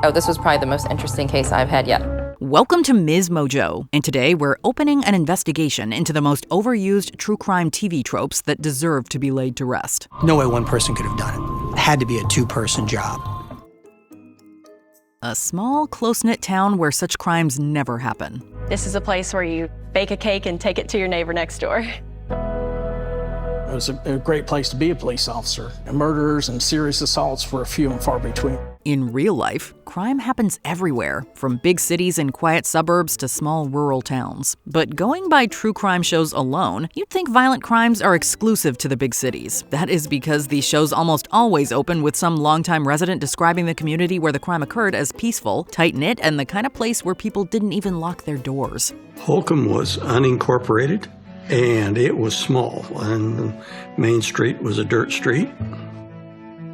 Oh, this was probably the most interesting case I've had yet. Welcome to MsMojo, and today we're opening an investigation into the most overused true crime TV tropes that deserve to be laid to rest. No way one person could have done it. It had to be a two-person job. A small, close-knit town where such crimes never happen. This is a place where you bake a cake and take it to your neighbor next door. It was a great place to be a police officer. Murders and serious assaults were few and far between. In real life, crime happens everywhere, from big cities and quiet suburbs to small rural towns. But going by true crime shows alone, you'd think violent crimes are exclusive to the big cities. That is because these shows almost always open with some longtime resident describing the community where the crime occurred as peaceful, tight-knit, and the kind of place where people didn't even lock their doors. Holcomb was unincorporated, and it was small, and Main Street was a dirt street.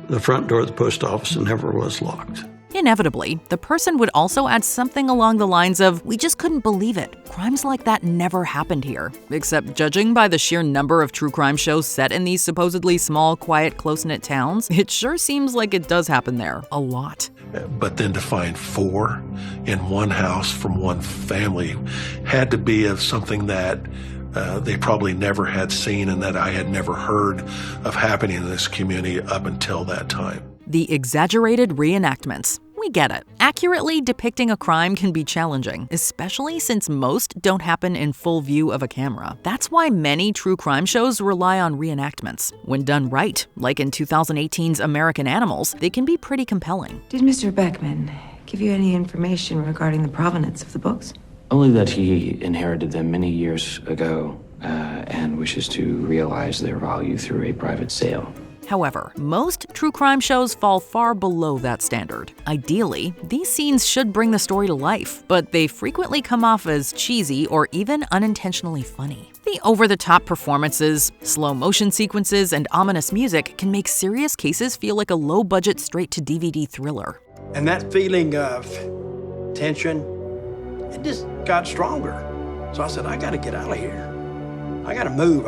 The front door of the post office never was locked. Inevitably, the person would also add something along the lines of, "We just couldn't believe it. Crimes like that never happened here." Except judging by the sheer number of true crime shows set in these supposedly small, quiet, close-knit towns, it sure seems like it does happen there. A lot. But then to find 4 in one house from one family had to be of something that they probably never had seen and that I had never heard of happening in this community up until that time. The exaggerated reenactments. We get it. Accurately depicting a crime can be challenging, especially since most don't happen in full view of a camera. That's why many true crime shows rely on reenactments. When done right, like in 2018's American Animals, they can be pretty compelling. Did Mr. Beckman give you any information regarding the provenance of the books? Only that he inherited them many years ago and wishes to realize their value through a private sale. However, most true crime shows fall far below that standard. Ideally, these scenes should bring the story to life, but they frequently come off as cheesy or even unintentionally funny. The over-the-top performances, slow-motion sequences, and ominous music can make serious cases feel like a low-budget straight-to-DVD thriller. And that feeling of tension, it just got stronger. So I said, I gotta get out of here. I gotta move.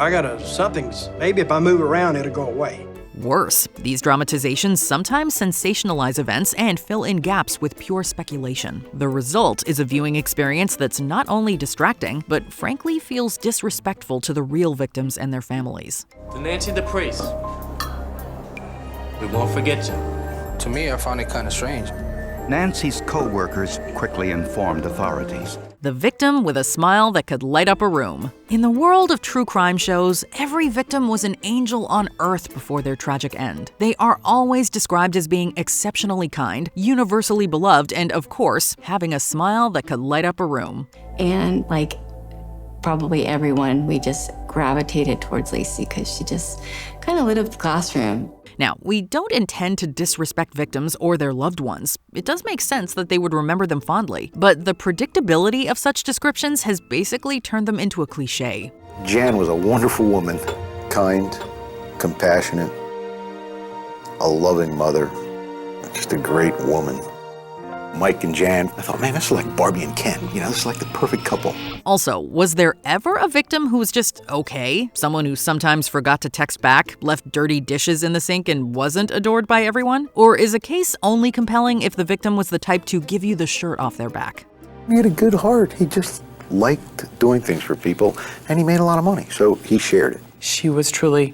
Maybe if I move around, it'll go away. Worse, these dramatizations sometimes sensationalize events and fill in gaps with pure speculation. The result is a viewing experience that's not only distracting, but frankly feels disrespectful to the real victims and their families. To Nancy the priest, we won't forget you. To me, I found it kind of strange. Nancy's co-workers quickly informed authorities. The victim with a smile that could light up a room. In the world of true crime shows, every victim was an angel on earth before their tragic end. They are always described as being exceptionally kind, universally beloved, and of course, having a smile that could light up a room. And like probably everyone, we just gravitated towards Lacey because she just kind of lit up the classroom. Now, we don't intend to disrespect victims or their loved ones. It does make sense that they would remember them fondly, but the predictability of such descriptions has basically turned them into a cliché. Jan was a wonderful woman, kind, compassionate, a loving mother, just a great woman. Mike and Jan, I thought, man, that's like Barbie and Ken. This is like the perfect couple. Also, was there ever a victim who was just okay? Someone who sometimes forgot to text back, left dirty dishes in the sink, and wasn't adored by everyone? Or is a case only compelling if the victim was the type to give you the shirt off their back? He had a good heart. He just liked doing things for people, and he made a lot of money, so he shared it. She was truly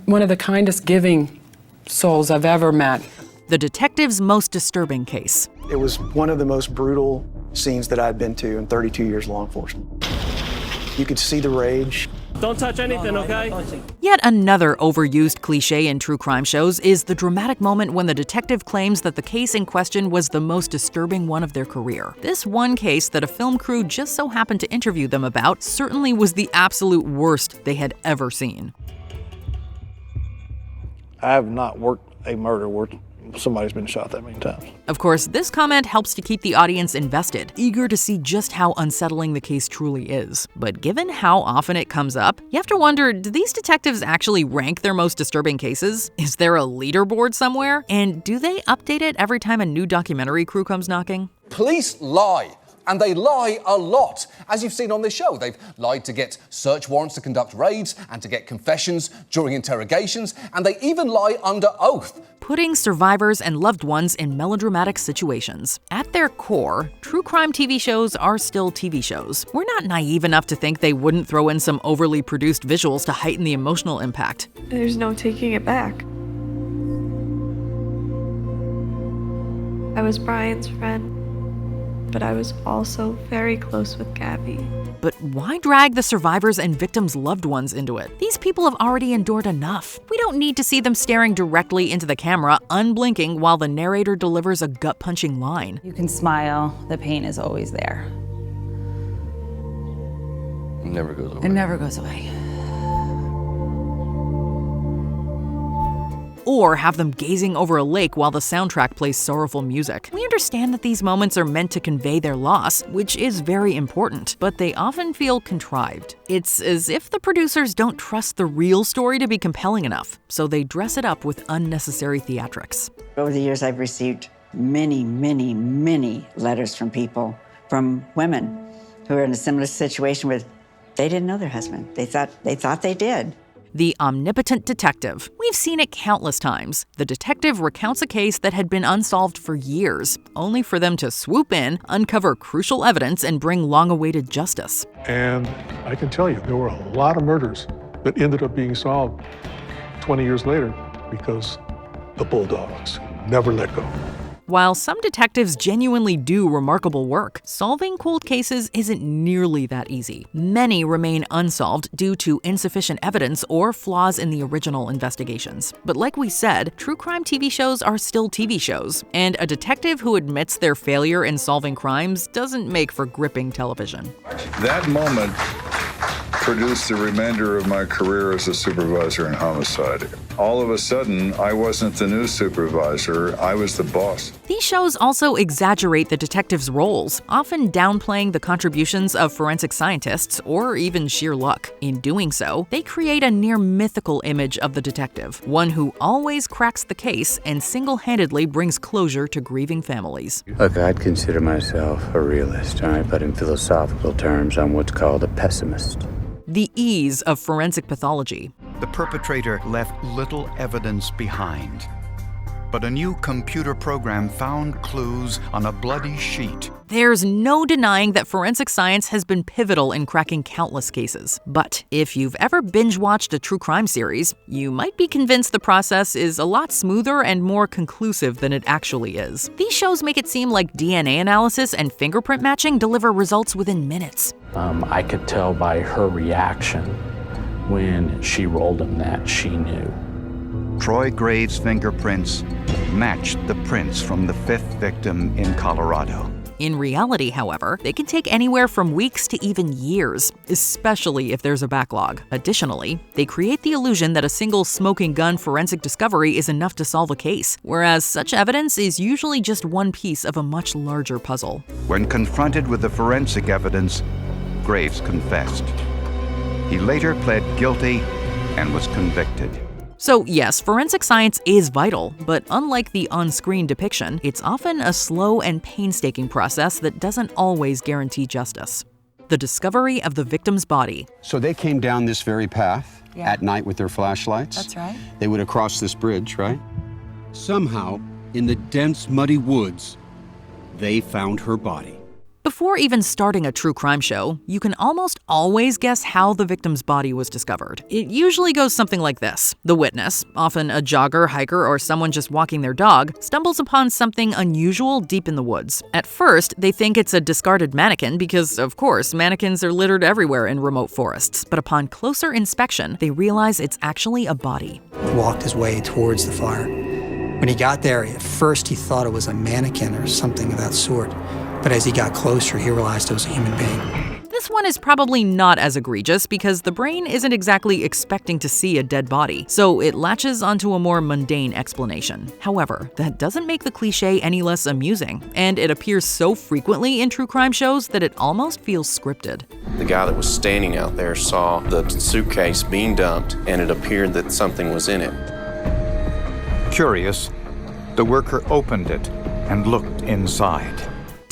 one of the kindest giving souls I've ever met. The detective's most disturbing case. It was one of the most brutal scenes that I'd been to in 32 years law enforcement. You could see the rage. Don't touch anything, okay? Yet another overused cliche in true crime shows is the dramatic moment when the detective claims that the case in question was the most disturbing one of their career. This one case that a film crew just so happened to interview them about certainly was the absolute worst they had ever seen. I have not worked a murder where somebody's been shot that many times. Of course, this comment helps to keep the audience invested, eager to see just how unsettling the case truly is. But given how often it comes up, you have to wonder, do these detectives actually rank their most disturbing cases? Is there a leaderboard somewhere? And do they update it every time a new documentary crew comes knocking? Police lie And they lie a lot, as you've seen on this show. They've lied to get search warrants to conduct raids and to get confessions during interrogations, and they even lie under oath. Putting survivors and loved ones in melodramatic situations. At their core, true crime TV shows are still TV shows. We're not naive enough to think they wouldn't throw in some overly produced visuals to heighten the emotional impact. There's no taking it back. I was Brian's friend, but I was also very close with Gabby. But why drag the survivors and victims' loved ones into it? These people have already endured enough. We don't need to see them staring directly into the camera, unblinking while the narrator delivers a gut-punching line. You can smile, the pain is always there. It never goes away. It never goes away. Or have them gazing over a lake while the soundtrack plays sorrowful music. We understand that these moments are meant to convey their loss, which is very important, but they often feel contrived. It's as if the producers don't trust the real story to be compelling enough, so they dress it up with unnecessary theatrics. Over the years, I've received many, many, many letters from people, from women who are in a similar situation where they didn't know their husband. They thought they did. The omnipotent detective. We've seen it countless times. The detective recounts a case that had been unsolved for years, only for them to swoop in, uncover crucial evidence, and bring long-awaited justice. And I can tell you, there were a lot of murders that ended up being solved 20 years later because the bulldogs never let go. While some detectives genuinely do remarkable work, solving cold cases isn't nearly that easy. Many remain unsolved due to insufficient evidence or flaws in the original investigations. But like we said, true crime TV shows are still TV shows, and a detective who admits their failure in solving crimes doesn't make for gripping television. That moment produced the remainder of my career as a supervisor in homicide. All of a sudden, I wasn't the new supervisor, I was the boss. These shows also exaggerate the detectives' roles, often downplaying the contributions of forensic scientists or even sheer luck. In doing so, they create a near mythical image of the detective, one who always cracks the case and single-handedly brings closure to grieving families. Look, I'd consider myself a realist, all right? But in philosophical terms, I'm what's called a pessimist. The ease of forensic pathology. The perpetrator left little evidence behind. But a new computer program found clues on a bloody sheet. There's no denying that forensic science has been pivotal in cracking countless cases. But if you've ever binge-watched a true crime series, you might be convinced the process is a lot smoother and more conclusive than it actually is. These shows make it seem like DNA analysis and fingerprint matching deliver results within minutes. I could tell by her reaction when she rolled him that she knew. Troy Graves' fingerprints matched the prints from the 5th victim in Colorado. In reality, however, they can take anywhere from weeks to even years, especially if there's a backlog. Additionally, they create the illusion that a single smoking gun forensic discovery is enough to solve a case, whereas such evidence is usually just one piece of a much larger puzzle. When confronted with the forensic evidence, Graves confessed. He later pled guilty and was convicted. So yes, forensic science is vital, but unlike the on-screen depiction, it's often a slow and painstaking process that doesn't always guarantee justice. The discovery of the victim's body. So they came down this very path at night with their flashlights. That's right. They would have crossed this bridge, right? Somehow, in the dense, muddy woods, they found her body. Before even starting a true crime show, you can almost always guess how the victim's body was discovered. It usually goes something like this. The witness, often a jogger, hiker, or someone just walking their dog, stumbles upon something unusual deep in the woods. At first, they think it's a discarded mannequin because, of course, mannequins are littered everywhere in remote forests. But upon closer inspection, they realize it's actually a body. He walked his way towards the fire. When he got there, at first he thought it was a mannequin or something of that sort. But as he got closer, he realized it was a human being. This one is probably not as egregious because the brain isn't exactly expecting to see a dead body, so it latches onto a more mundane explanation. However, that doesn't make the cliché any less amusing, and it appears so frequently in true crime shows that it almost feels scripted. The guy that was standing out there saw the suitcase being dumped, and it appeared that something was in it. Curious, the worker opened it and looked inside.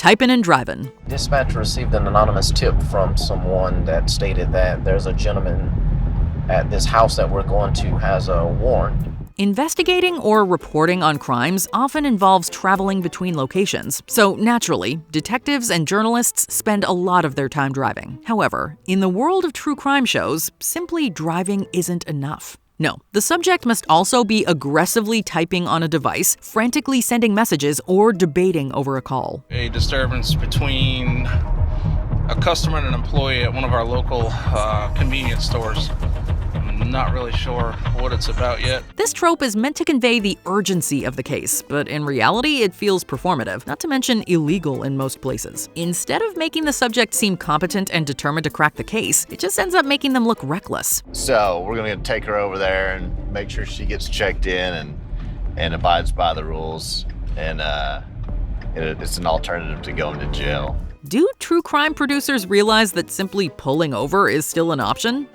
typing and driving. Dispatch received an anonymous tip from someone that stated that there's a gentleman at this house that we're going to has a warrant. Investigating or reporting on crimes often involves traveling between locations, so naturally, detectives and journalists spend a lot of their time driving. However, in the world of true crime shows, simply driving isn't enough. No, the subject must also be aggressively typing on a device, frantically sending messages, or debating over a call. A disturbance between a customer and an employee at one of our local convenience stores. I'm not really sure what it's about yet. This trope is meant to convey the urgency of the case, but in reality it feels performative, not to mention illegal in most places. Instead of making the subject seem competent and determined to crack the case, it just ends up making them look reckless. So we're gonna take her over there and make sure she gets checked in and abides by the rules, and it's an alternative to going to jail. Do true crime producers realize that simply pulling over is still an option?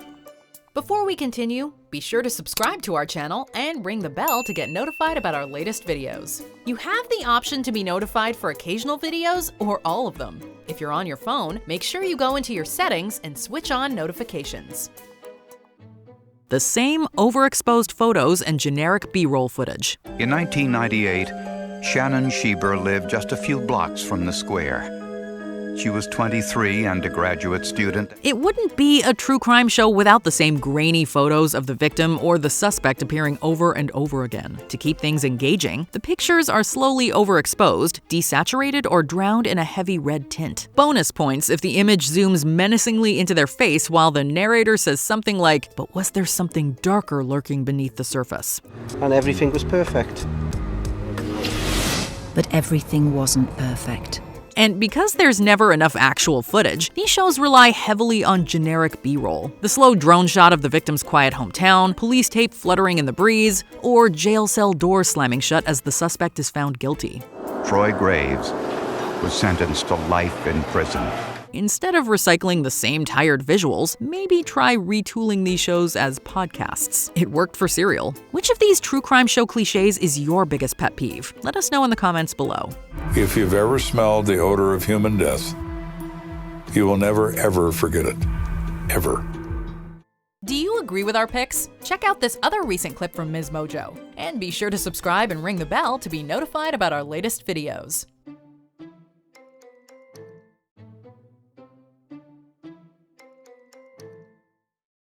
Before we continue, be sure to subscribe to our channel and ring the bell to get notified about our latest videos. You have the option to be notified for occasional videos or all of them. If you're on your phone, make sure you go into your settings and switch on notifications. The same overexposed photos and generic B-roll footage. In 1998, Shannon Schieber lived just a few blocks from the square. She was 23 and a graduate student. It wouldn't be a true crime show without the same grainy photos of the victim or the suspect appearing over and over again. To keep things engaging, the pictures are slowly overexposed, desaturated, or drowned in a heavy red tint. Bonus points if the image zooms menacingly into their face while the narrator says something like, "But was there something darker lurking beneath the surface?" And everything was perfect. But everything wasn't perfect. And because there's never enough actual footage, these shows rely heavily on generic B-roll. The slow drone shot of the victim's quiet hometown, police tape fluttering in the breeze, or jail cell doors slamming shut as the suspect is found guilty. Troy Graves was sentenced to life in prison. Instead of recycling the same tired visuals, maybe try retooling these shows as podcasts. It worked for Serial. Which of these true crime show cliches is your biggest pet peeve? Let us know in the comments below. If you've ever smelled the odor of human death, you will never, ever forget it. Ever. Do you agree with our picks? Check out this other recent clip from MsMojo. And be sure to subscribe and ring the bell to be notified about our latest videos.